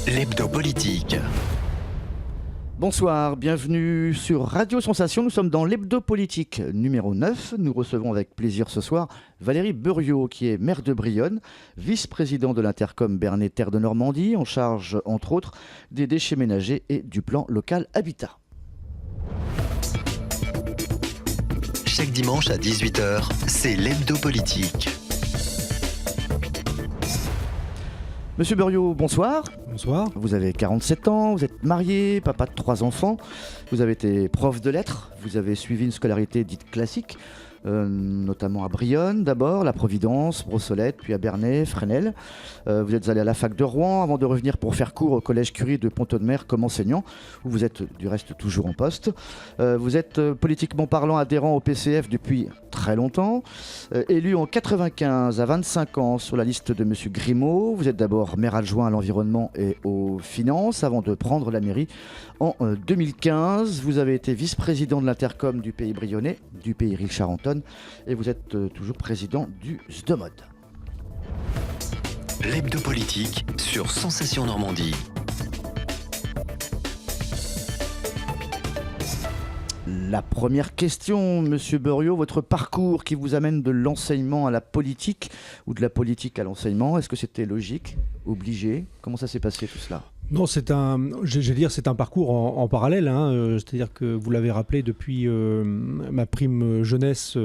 l'hebdo politique. Bonsoir, bienvenue sur Radio Sensation. Nous sommes dans l'hebdo politique numéro 9. Nous recevons avec plaisir ce soir Valérie Buriot, qui est maire de Brionne, vice-président de l'Intercom Bernay Terre de Normandie, en charge entre autres des déchets ménagers et du plan local Habitat. Chaque dimanche à 18h, c'est l'hebdo politique. Monsieur Buriot, bonsoir. Bonsoir. Vous avez 47 ans, vous êtes marié, papa de 3 enfants, vous avez été prof de lettres, vous avez suivi une scolarité dite classique, notamment à Brionne d'abord, la Providence, Brossolette, puis à Bernay, Fresnel. Vous êtes allé à la fac de Rouen avant de revenir pour faire cours au collège Curie de Pont-Audemer comme enseignant, où vous êtes du reste toujours en poste. Vous êtes politiquement parlant adhérent au PCF depuis très longtemps, élu en 95 à 25 ans sur la liste de M. Grimaud. Vous êtes d'abord maire adjoint à l'environnement et aux finances avant de prendre la mairie en 2015. Vous avez été vice-président de l'Intercom du pays brionnais, du pays Charentonne, et vous êtes toujours président du SDEMOD. L'hebdo politique sur Sensation Normandie. La première question, Monsieur Buriot, votre parcours qui vous amène de l'enseignement à la politique ou de la politique à l'enseignement, est-ce que c'était logique, obligé? Comment ça s'est passé tout cela? Non, c'est un parcours en parallèle. C'est-à-dire que vous l'avez rappelé depuis ma prime jeunesse.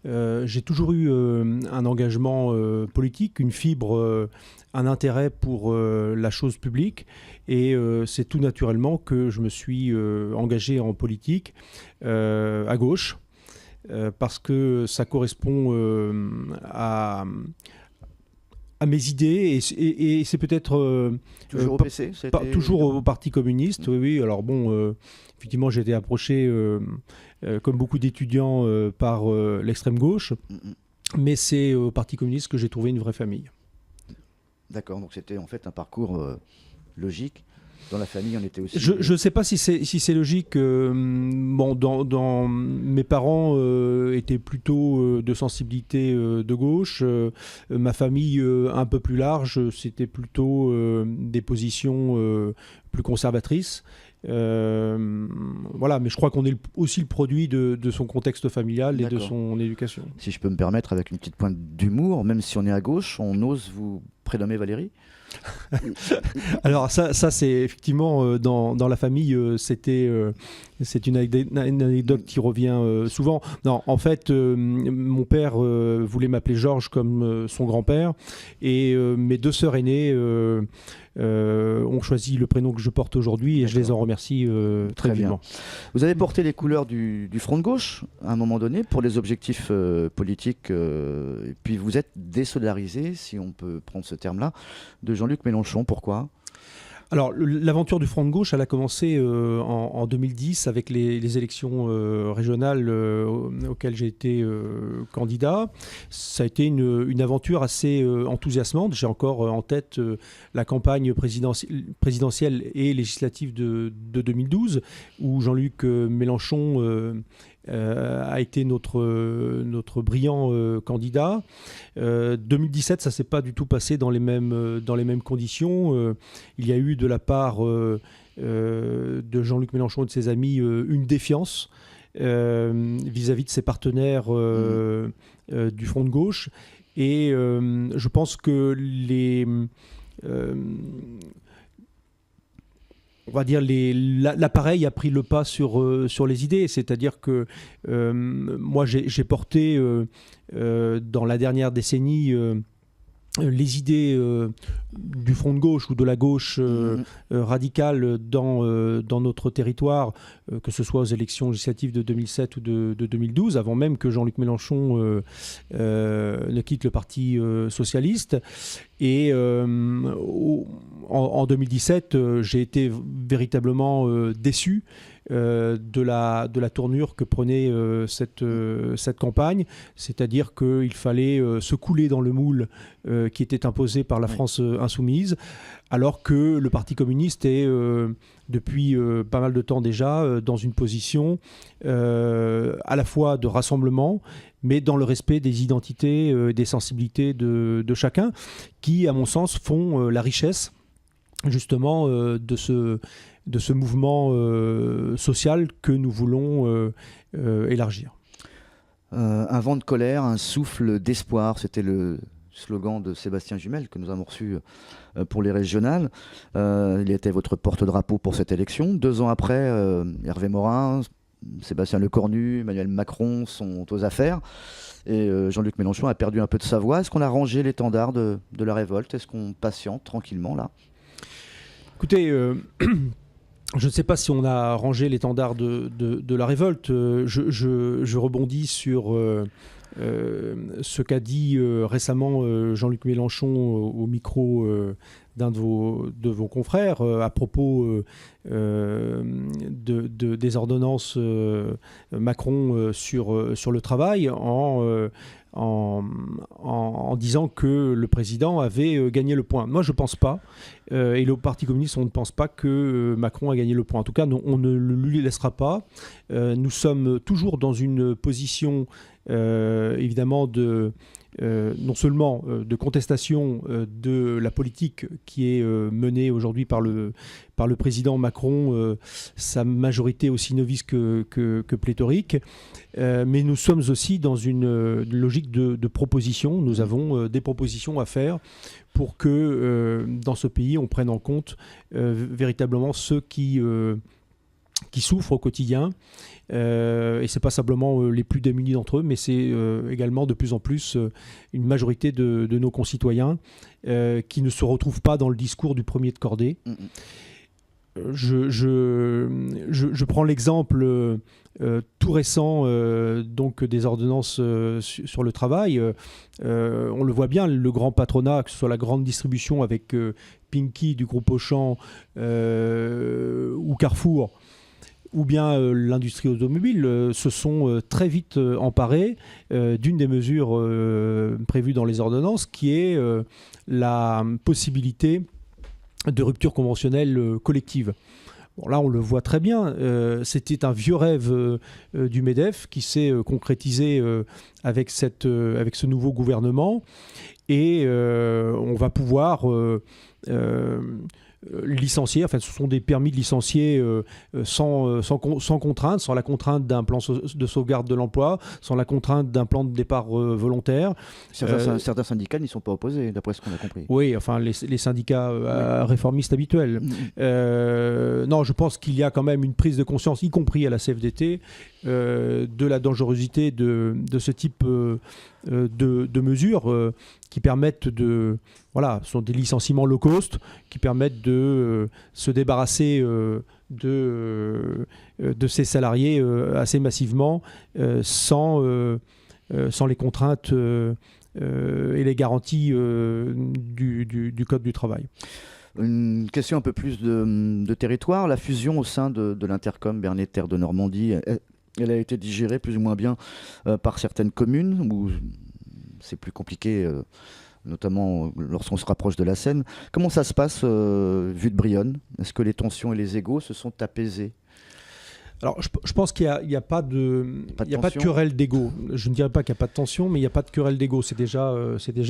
J'ai toujours eu un engagement politique, une fibre, un intérêt pour la chose publique. Et c'est tout naturellement que je me suis engagé en politique à gauche, parce que ça correspond à mes idées et c'est peut-être toujours au PC, toujours au Parti communiste. Oui. Alors bon, effectivement, j'ai été approché comme beaucoup d'étudiants par l'extrême gauche, mais c'est au Parti communiste que j'ai trouvé une vraie famille. D'accord, donc c'était en fait un parcours logique. Dans la famille, on était aussi... Je ne sais pas si c'est logique. Dans mes parents étaient plutôt de sensibilité de gauche. Ma famille, un peu plus large, c'était plutôt des positions plus conservatrices. Voilà, mais je crois qu'on est aussi le produit de son contexte familial et de son éducation. Si je peux me permettre, avec une petite pointe d'humour, même si on est à gauche, on ose vous prénommer Valérie? Alors ça c'est effectivement dans la famille, c'est une anecdote qui revient souvent. Non, en fait, mon père voulait m'appeler Georges comme son grand-père, et mes 2 sœurs aînées ont choisi le prénom que je porte aujourd'hui, et je les en remercie très vivement. Vous avez porté les couleurs du Front de gauche à un moment donné pour les objectifs politiques, et puis vous êtes désolidarisé, si on peut prendre ce terme-là, de Jean-Luc Mélenchon. Pourquoi ? Alors, l'aventure du Front de gauche, elle a commencé en 2010 avec les élections régionales auxquelles j'ai été candidat. Ça a été une aventure assez enthousiasmante. J'ai encore en tête la campagne présidentielle et législative de 2012, où Jean-Luc Mélenchon a été notre brillant candidat. 2017, ça ne s'est pas du tout passé dans les mêmes conditions. Il y a eu de la part de Jean-Luc Mélenchon et de ses amis une défiance vis-à-vis de ses partenaires du Front de gauche. Et je pense que on va dire l'appareil a pris le pas sur les idées. C'est-à-dire que moi, j'ai porté dans la dernière décennie les idées du Front de gauche ou de la gauche radicale dans notre territoire, que ce soit aux élections législatives de 2007 ou de 2012, avant même que Jean-Luc Mélenchon ne quitte le Parti socialiste. Et en 2017, j'ai été véritablement déçu de la tournure que prenait cette campagne, c'est-à-dire qu'il fallait se couler dans le moule qui était imposé par la France insoumise, alors que le Parti communiste est depuis pas mal de temps déjà dans une position à la fois de rassemblement, mais dans le respect des identités, des sensibilités de chacun, qui, à mon sens, font la richesse justement de ce mouvement social que nous voulons élargir. Un vent de colère, un souffle d'espoir, c'était le slogan de Sébastien Jumel que nous avons reçu pour les régionales. Il était votre porte-drapeau pour cette élection. 2 ans après, Hervé Morin, Sébastien Lecornu, Emmanuel Macron sont aux affaires. Et Jean-Luc Mélenchon a perdu un peu de sa voix. Est-ce qu'on a rangé l'étendard de la révolte? Est-ce qu'on patiente tranquillement là? Écoutez, je ne sais pas si on a rangé l'étendard de la révolte. Je rebondis sur ce qu'a dit récemment Jean-Luc Mélenchon au micro d'un de vos confrères à propos des ordonnances Macron sur le travail en disant que le président avait gagné le point. Moi, je ne pense pas, et le Parti communiste, on ne pense pas que Macron a gagné le point. En tout cas, on ne lui laissera pas. Nous sommes toujours dans une position, évidemment, non seulement de contestation de la politique qui est menée aujourd'hui par le président Macron, sa majorité aussi novice que pléthorique, mais nous sommes aussi dans une logique de proposition. Nous avons des propositions à faire pour que dans ce pays on prenne en compte véritablement ceux qui souffrent au quotidien. Et ce n'est pas simplement les plus démunis d'entre eux, mais c'est également de plus en plus une majorité de nos concitoyens qui ne se retrouvent pas dans le discours du premier de cordée. Je prends l'exemple tout récent donc des ordonnances sur le travail. On le voit bien, le grand patronat, que ce soit la grande distribution avec Pinky du groupe Auchan ou Carrefour, ou bien l'industrie automobile, se sont très vite emparés d'une des mesures prévues dans les ordonnances, qui est la possibilité de rupture conventionnelle collective. Bon, là, on le voit très bien. C'était un vieux rêve du MEDEF qui s'est concrétisé avec ce nouveau gouvernement. Et on va pouvoir licencier, enfin ce sont des permis de licencier sans contrainte, sans la contrainte d'un plan de sauvegarde de l'emploi, sans la contrainte d'un plan de départ volontaire. Certains syndicats n'y sont pas opposés, d'après ce qu'on a compris. Oui, enfin les syndicats réformistes habituels. Non, je pense qu'il y a quand même une prise de conscience, y compris à la CFDT, de la dangerosité de ce type de mesures qui permettent ce sont des licenciements low cost qui permettent de se débarrasser de ces salariés assez massivement sans les contraintes et les garanties du Code du travail. Une question un peu plus de territoire. La fusion au sein de l'Intercom Bernier Terre de Normandie, elle a été digérée plus ou moins bien par certaines communes où c'est plus compliqué, notamment lorsqu'on se rapproche de la Seine. Comment ça se passe vu de Brionne? Est-ce que les tensions et les égos se sont apaisés? Alors, je pense qu'il n'y a pas de querelle d'ego. Je ne dirais pas qu'il n'y a pas de tension, mais il n'y a pas de querelle d'ego. C'est déjà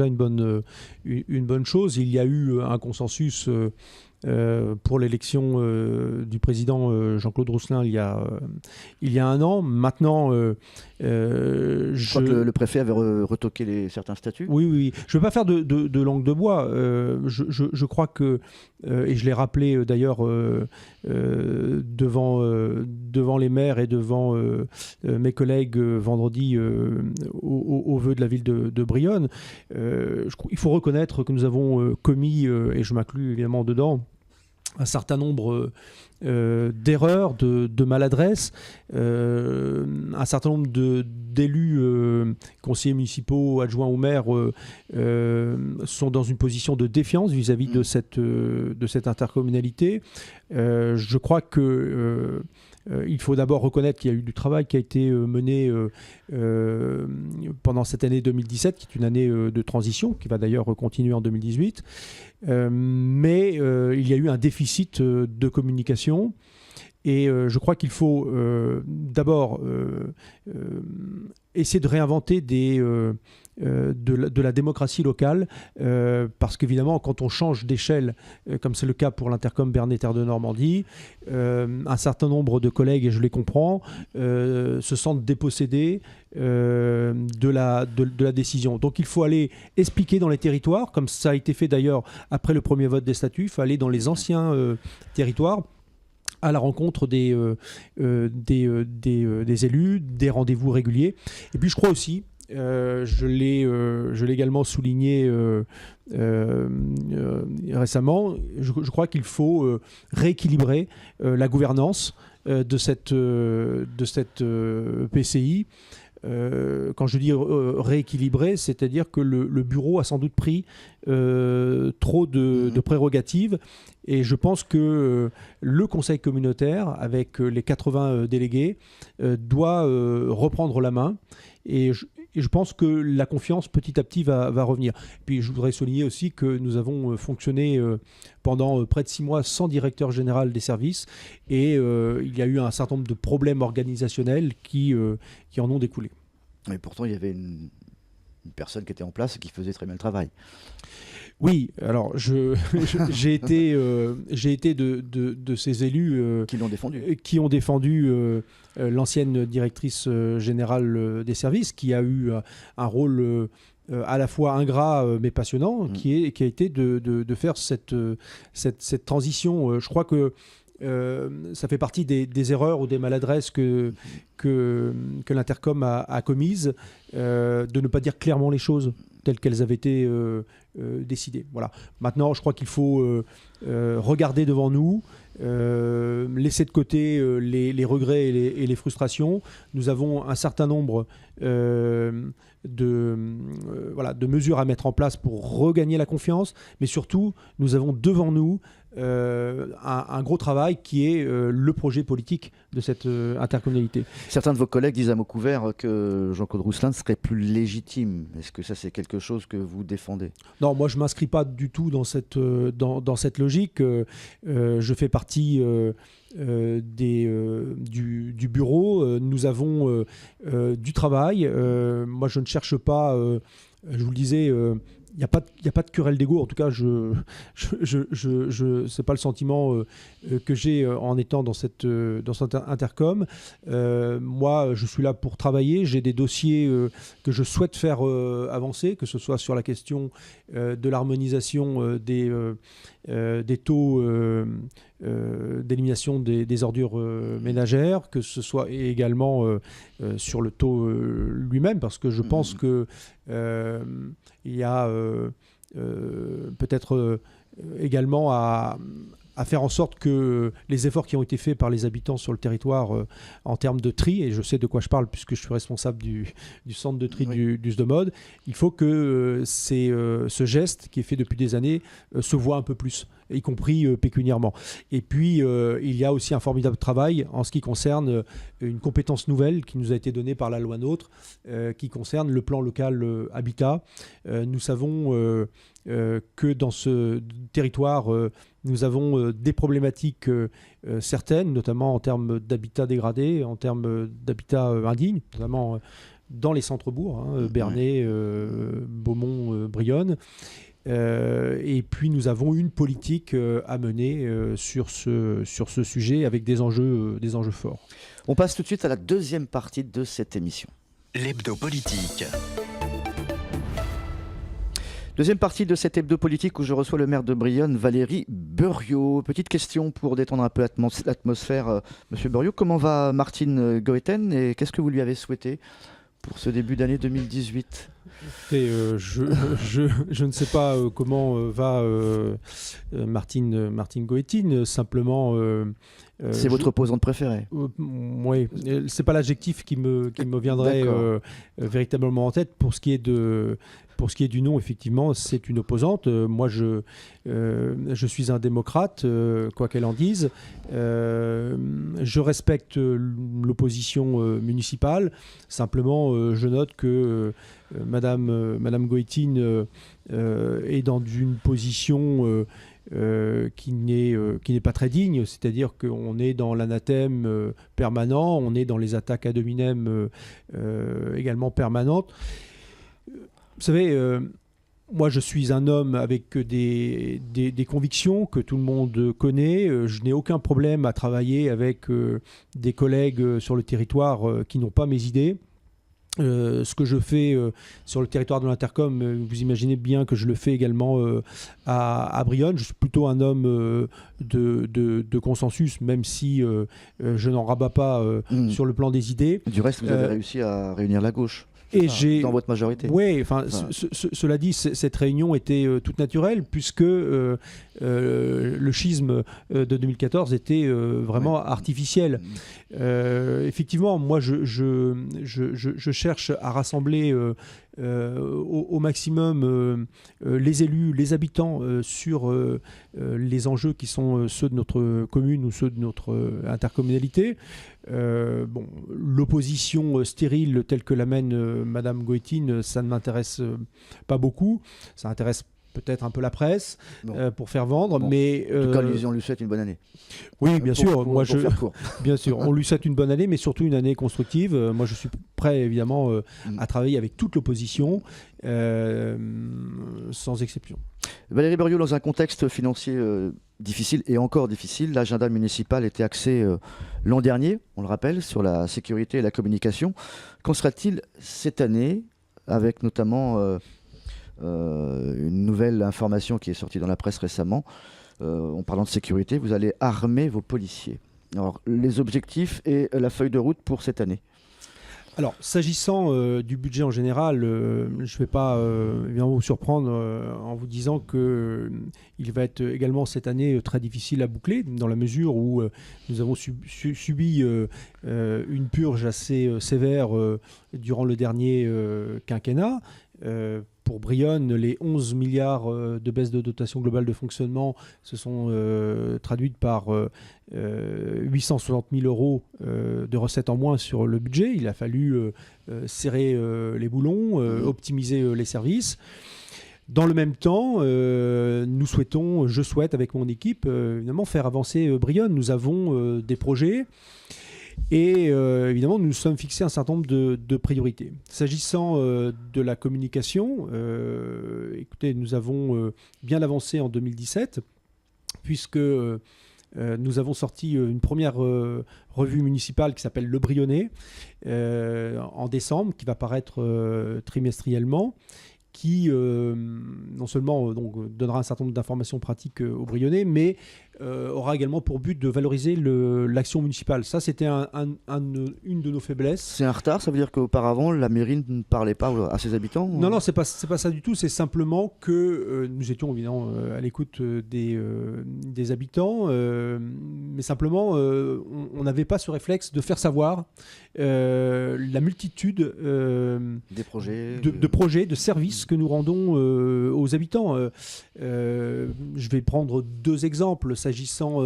une bonne chose. Il y a eu un consensus pour l'élection du président Jean-Claude Rousselin il y a un an. Maintenant, je crois que le préfet avait retoqué certains statuts. Oui. Je ne veux pas faire de langue de bois. Je crois que, et je l'ai rappelé d'ailleurs devant les maires et devant mes collègues vendredi au vœu de la ville de Brionne, il faut reconnaître que nous avons commis, et je m'inclus évidemment dedans, un certain nombre d'erreurs, de maladresses. Un certain nombre d'élus, conseillers municipaux, adjoints au maire, sont dans une position de défiance vis-à-vis de cette intercommunalité. Je crois que il faut d'abord reconnaître qu'il y a eu du travail qui a été mené pendant cette année 2017, qui est une année de transition, qui va d'ailleurs continuer en 2018. Mais il y a eu un déficit de communication. Et je crois qu'il faut d'abord essayer de réinventer de la démocratie locale, parce qu'évidemment, quand on change d'échelle, comme c'est le cas pour l'Intercom Bernay-Terre de Normandie, un certain nombre de collègues, et je les comprends, se sentent dépossédés de la décision. Donc il faut aller expliquer dans les territoires, comme ça a été fait d'ailleurs après le premier vote des statuts, il faut aller dans les anciens territoires, à la rencontre des élus, des rendez-vous réguliers. Et puis je crois aussi, je l'ai également souligné récemment, je crois qu'il faut rééquilibrer la gouvernance de cette PCI. Quand je dis rééquilibrer, c'est-à-dire que le bureau a sans doute pris trop de prérogatives, et je pense que le conseil communautaire, avec les 80 délégués, doit reprendre la main, et je pense que la confiance petit à petit va revenir. Puis je voudrais souligner aussi que nous avons fonctionné pendant près de 6 mois sans directeur général des services, et il y a eu un certain nombre de problèmes organisationnels qui en ont découlé. Et pourtant, il y avait une personne qui était en place et qui faisait très bien le travail. Oui, alors j'ai été de ces élus qui ont défendu l'ancienne directrice générale des services, qui a eu un rôle à la fois ingrat mais passionnant, qui a été de faire cette transition. Je crois que ça fait partie des erreurs ou des maladresses que l'Intercom a commises, de ne pas dire clairement les choses telles qu'elles avaient été décidées. Voilà. Maintenant, je crois qu'il faut regarder devant nous, laisser de côté les regrets et les frustrations. Nous avons un certain nombre de mesures à mettre en place pour regagner la confiance, mais surtout, nous avons devant nous un gros travail qui est le projet politique de cette intercommunalité. Certains de vos collègues disent à mot couvert que Jean-Claude Rousselin serait plus légitime. Est-ce que ça, c'est quelque chose que vous défendez ? Non, moi je ne m'inscris pas du tout dans cette logique. Je fais partie du bureau. Nous avons du travail. Moi je ne cherche pas, je vous le disais, il n'y a pas de querelle d'ego. En tout cas, c'est pas le sentiment que j'ai en étant dans cette intercom. Moi, je suis là pour travailler. J'ai des dossiers que je souhaite faire avancer, que ce soit sur la question de l'harmonisation des taux d'élimination des ordures ménagères, que ce soit également sur le taux lui-même, parce que je pense que il y a peut-être également à faire en sorte que les efforts qui ont été faits par les habitants sur le territoire en termes de tri, et je sais de quoi je parle puisque je suis responsable du centre de tri du SDOMOD, il faut que ce geste qui est fait depuis des années se voit un peu plus, y compris pécuniairement. Et puis, il y a aussi un formidable travail en ce qui concerne une compétence nouvelle qui nous a été donnée par la loi NOTRe, qui concerne le plan local habitat. Nous savons que dans ce territoire, nous avons des problématiques certaines, notamment en termes d'habitat dégradé, en termes d'habitat indigne, notamment dans les centres-bourgs, Bernay, Beaumont, Brionne. Et puis nous avons une politique à mener sur ce sujet avec des enjeux forts. On passe tout de suite à la deuxième partie de cette émission. L'hebdo politique. Deuxième partie de cette hebdo politique où je reçois le maire de Brionne, Valérie Buriot. Petite question pour détendre un peu l'atmosphère. Monsieur Buriot, comment va Martine Goeten et qu'est-ce que vous lui avez souhaité pour ce début d'année 2018 ? Et je ne sais pas comment va Martine Goeten, simplement... c'est votre opposante préférée. Oui, c'est pas l'adjectif qui me viendrait véritablement en tête. Pour ce qui est du nom, effectivement, c'est une opposante. Moi, je suis un démocrate, quoi qu'elle en dise. Je respecte l'opposition municipale. Simplement, je note que Madame Goeten est dans une position qui n'est pas très digne, c'est-à-dire qu'on est dans l'anathème permanent, on est dans les attaques ad hominem également permanentes. savez, moi, je suis un homme avec des convictions que tout le monde connaît. Je n'ai aucun problème à travailler avec des collègues sur le territoire qui n'ont pas mes idées. Ce que je fais sur le territoire de l'Intercom, vous imaginez bien que je le fais également à Brionne. Je suis plutôt un homme de consensus, même si je n'en rabats pas sur le plan des idées. Du reste, vous avez réussi à réunir la gauche. Et dans votre majorité. Oui, cela dit, cette réunion était toute naturelle, puisque le schisme de 2014 était vraiment artificiel. Effectivement, moi, je cherche à rassembler au maximum les élus, les habitants sur les enjeux qui sont ceux de notre commune ou ceux de notre intercommunalité. L'opposition stérile telle que l'amène Madame Goëtine, ça ne m'intéresse pas beaucoup. Ça intéresse peut-être un peu la presse pour faire vendre, mais en tout cas, on lui souhaite une bonne année. Oui, bien sûr. Pour faire court. Bien sûr, on lui souhaite une bonne année, mais surtout une année constructive. Moi, je suis prêt, évidemment, à travailler avec toute l'opposition, sans exception. Valérie Beriot, dans un contexte financier difficile et encore difficile, l'agenda municipal était axé l'an dernier, on le rappelle, sur la sécurité et la communication. Qu'en sera-t-il cette année, avec notamment une nouvelle information qui est sortie dans la presse récemment, en parlant de sécurité, vous allez armer vos policiers. Alors, les objectifs et la feuille de route pour cette année. Alors, s'agissant du budget en général, je ne vais pas évidemment vous surprendre en vous disant qu'il va être également cette année très difficile à boucler, dans la mesure où nous avons subi une purge assez sévère durant le dernier quinquennat. Pour Brionne, les 11 milliards de baisse de dotation globale de fonctionnement se sont traduites par 860 000 euros de recettes en moins sur le budget. Il a fallu serrer les boulons, optimiser les services. Dans le même temps, je souhaite avec mon équipe, évidemment, faire avancer Brionne. Nous avons des projets. Et évidemment, nous nous sommes fixés un certain nombre de priorités. S'agissant de la communication, écoutez, nous avons bien avancé en 2017, puisque nous avons sorti une première revue municipale qui s'appelle Le Brionnais en décembre, qui va paraître trimestriellement, qui non seulement donnera un certain nombre d'informations pratiques aux Brionnais, mais aura également pour but de valoriser l'action municipale. Ça, c'était une de nos faiblesses. C'est un retard, ça veut dire qu'auparavant, la mairie ne parlait pas à ses habitants Non, c'est pas ça du tout. C'est simplement que nous étions évidemment à l'écoute des habitants, mais simplement, on n'avait pas ce réflexe de faire savoir la multitude des projets, de projets, de services que nous rendons aux habitants. Je vais prendre deux exemples. S'agissant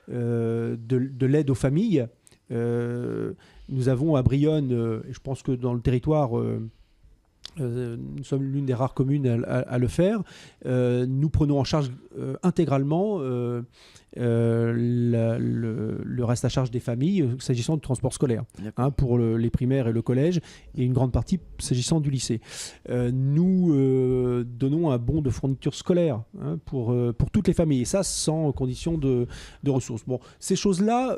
de l'aide aux familles, nous avons à Brionne, et je pense que dans le territoire, nous sommes l'une des rares communes à le faire, nous prenons en charge intégralement le reste à charge des familles s'agissant du transport scolaire, pour les primaires et le collège, et une grande partie s'agissant du lycée. Nous donnons un bon de fourniture scolaire pour toutes les familles, et ça sans condition de ressources. Bon, ces choses-là,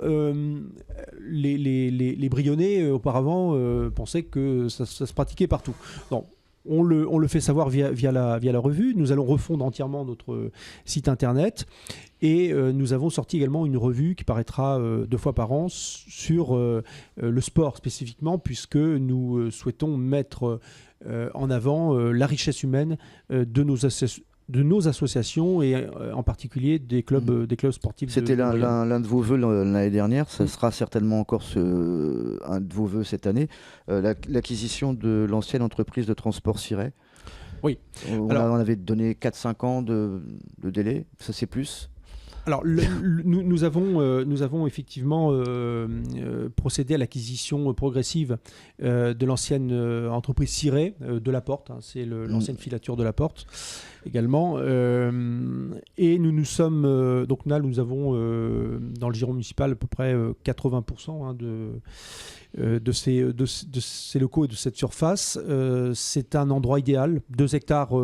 les Brionnais auparavant pensaient que ça se pratiquait partout. Non. On le fait savoir via la revue. Nous allons refondre entièrement notre site internet, et nous avons sorti également une revue qui paraîtra 2 fois par an sur le sport spécifiquement, puisque nous souhaitons mettre en avant la richesse humaine de nos associations, et en particulier des clubs sportifs. C'était l'un de vos vœux l'année dernière, ça sera certainement encore un de vos vœux cette année, l'acquisition de l'ancienne entreprise de transport Siret. Oui. On avait donné 4-5 ans de délai, ça c'est plus. Alors, nous avons effectivement procédé à l'acquisition progressive de l'ancienne entreprise Siret de La Porte. C'est l'ancienne filature de La Porte. également. Et nous sommes donc là, nous avons dans le giron municipal à peu près 80% de ces locaux et de cette surface. C'est un endroit idéal, 2 hectares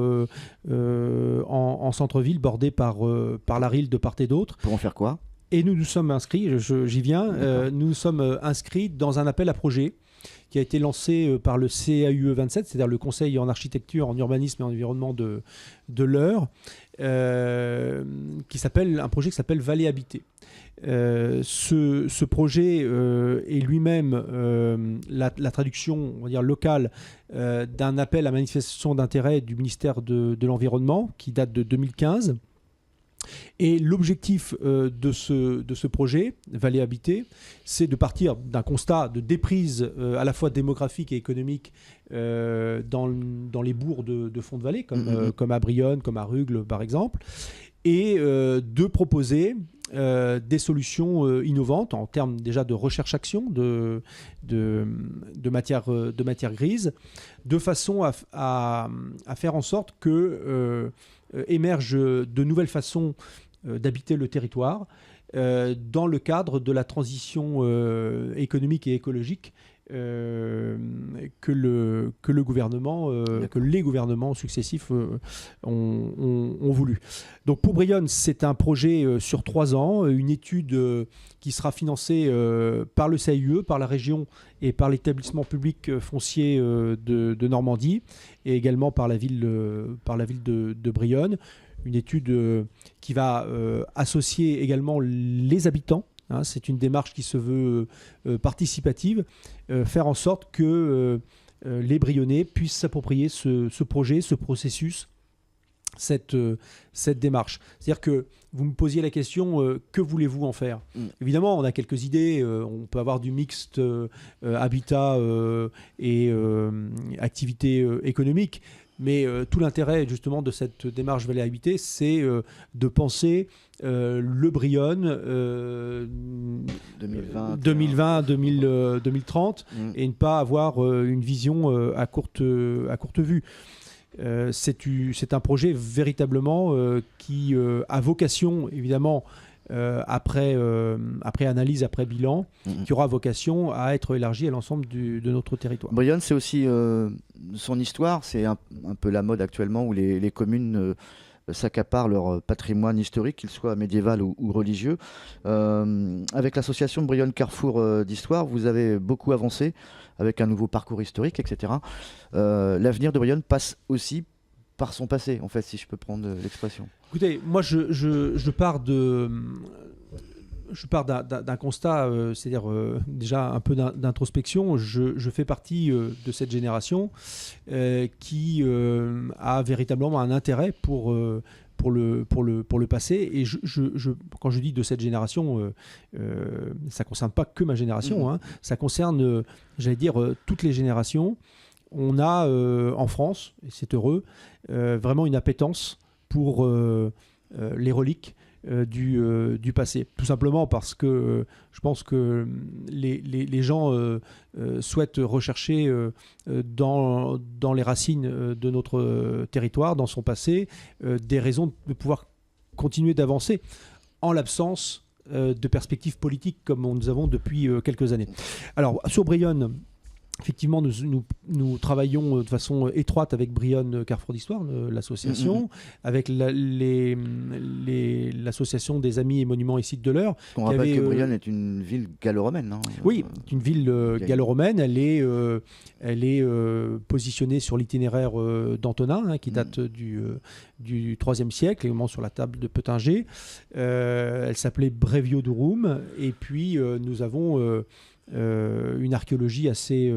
en centre-ville, bordé par la Rille de part et d'autre. Pour en faire quoi? Et nous nous sommes inscrits, j'y viens, nous nous sommes inscrits dans un appel à projet qui a été lancé par le CAUE 27, c'est-à-dire le Conseil en architecture, en urbanisme et en environnement de l'Eure, un projet qui s'appelle Vallée Habitée. Ce projet est lui-même la traduction, on va dire, locale d'un appel à manifestation d'intérêt du ministère de l'Environnement qui date de 2015. Et l'objectif de ce projet, Vallée Habitée, c'est de partir d'un constat de déprise à la fois démographique et économique dans les bourgs de fond de vallée, comme à Brionne, comme à Rugles par exemple, et de proposer des solutions innovantes en termes déjà de recherche-action, de matières grises, de façon à faire en sorte que émergent de nouvelles façons d'habiter le territoire dans le cadre de la transition économique et écologique que les gouvernements successifs ont voulu. Donc pour Brionne, c'est un projet sur 3 ans, une étude qui sera financée par le CAUE, par la région et par l'établissement public foncier de Normandie, et également par la ville de Brionne. Une étude qui va associer également les habitants. C'est une démarche qui se veut participative, faire en sorte que les Brionnais puissent s'approprier ce projet, ce processus, cette démarche. C'est-à-dire que vous me posiez la question, que voulez-vous en faire ? Évidemment, on a quelques idées. On peut avoir du mixte habitat et activité économique. Mais tout l'intérêt justement de cette démarche Vallée Habitée, c'est de penser le Brionne 2020-2030 et ne pas avoir une vision à courte vue. C'est un projet véritablement qui a vocation, évidemment, après analyse, après bilan, qui aura vocation à être élargi à l'ensemble de notre territoire. Brionne, c'est aussi son histoire, c'est un peu la mode actuellement où les communes s'accaparent leur patrimoine historique, qu'il soit médiéval ou religieux. Avec l'association Brionne Carrefour d'Histoire, vous avez beaucoup avancé avec un nouveau parcours historique, etc. L'avenir de Brionne passe aussi par son passé, en fait, si je peux prendre l'expression. Écoutez, moi, je pars d'un constat, c'est-à-dire déjà un peu d'introspection. Je fais partie de cette génération qui a véritablement un intérêt pour le passé. Et quand je dis de cette génération, ça ne concerne pas que ma génération, ça concerne, j'allais dire, toutes les générations. On a en France, et c'est heureux, vraiment une appétence pour les reliques du passé. Tout simplement parce que je pense que les gens souhaitent rechercher dans les racines de notre territoire, dans son passé, des raisons de pouvoir continuer d'avancer en l'absence de perspectives politiques comme nous avons depuis quelques années. Alors, sur Brionne, effectivement, nous travaillons de façon étroite avec Brionne Carrefour d'Histoire, l'association, avec l'association des Amis et Monuments et Sites de l'Eure. On rappelle que Brionne est une ville gallo-romaine. Oui, c'est une ville gallo-romaine. Elle est positionnée sur l'itinéraire d'Antonin, qui date du IIIe siècle, également sur la table de Peutinger. Elle s'appelait Breviodurum. Et puis, nous avons une archéologie assez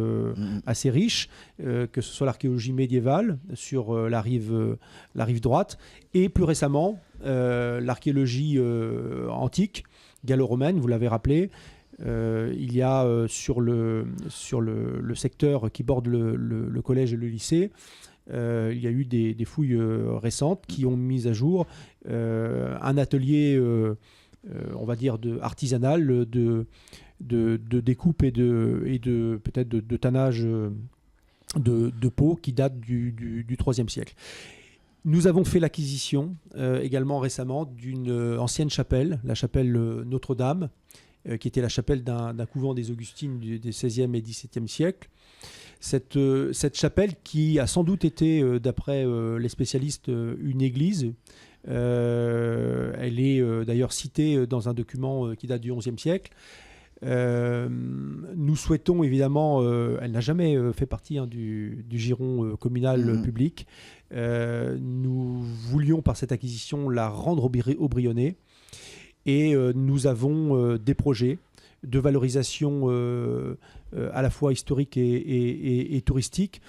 riche, que ce soit l'archéologie médiévale sur la rive droite, et plus récemment l'archéologie antique, gallo-romaine, vous l'avez rappelé. Il y a sur le secteur qui borde le collège et le lycée, il y a eu des fouilles récentes qui ont mis à jour un atelier, on va dire, artisanal de découpe et de peut-être de tannage de peau qui date du IIIe siècle. Nous avons fait l'acquisition également récemment d'une ancienne chapelle, la chapelle Notre-Dame, qui était la chapelle d'un couvent des Augustines des XVIe et XVIIe siècles. Cette chapelle qui a sans doute été, d'après les spécialistes, une église. Elle est d'ailleurs citée dans un document qui date du XIe siècle. Nous souhaitons évidemment, elle n'a jamais fait partie du giron communal public. Nous voulions par cette acquisition la rendre au Brionnais et nous avons des projets de valorisation à la fois historique et touristique.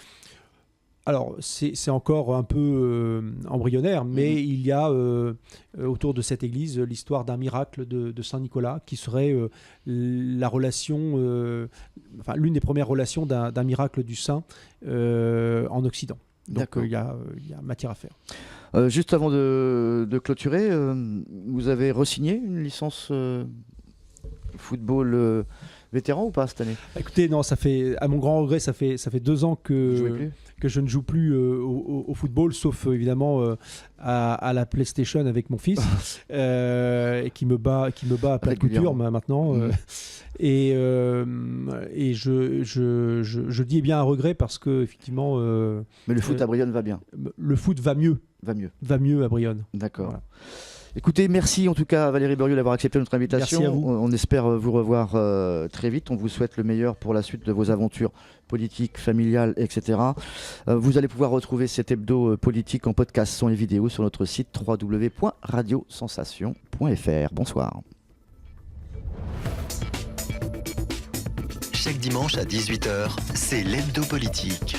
Alors, c'est encore un peu embryonnaire, mais il y a autour de cette église l'histoire d'un miracle de Saint-Nicolas qui serait la relation, l'une des premières relations d'un miracle du saint en Occident. Donc, il y a matière à faire. Juste avant de clôturer, vous avez re-signé une licence football vétéran ou pas cette année? Écoutez, non, à mon grand regret, ça fait 2 ans que je ne joue plus au football, sauf évidemment à la PlayStation avec mon fils, et qui me bat à plat de couture maintenant. Et je dis bien un regret parce que effectivement. Mais le foot à Brionnais va bien. Le foot va mieux. Va mieux à Brionnais. D'accord. Voilà. Écoutez, merci en tout cas à Valérie Burieux d'avoir accepté notre invitation. Merci à vous. On espère vous revoir très vite. On vous souhaite le meilleur pour la suite de vos aventures politiques, familiales, etc. Vous allez pouvoir retrouver cet hebdo politique en podcast, son et vidéo sur notre site www.radiosensation.fr. Bonsoir. Chaque dimanche à 18h, c'est l'hebdo politique.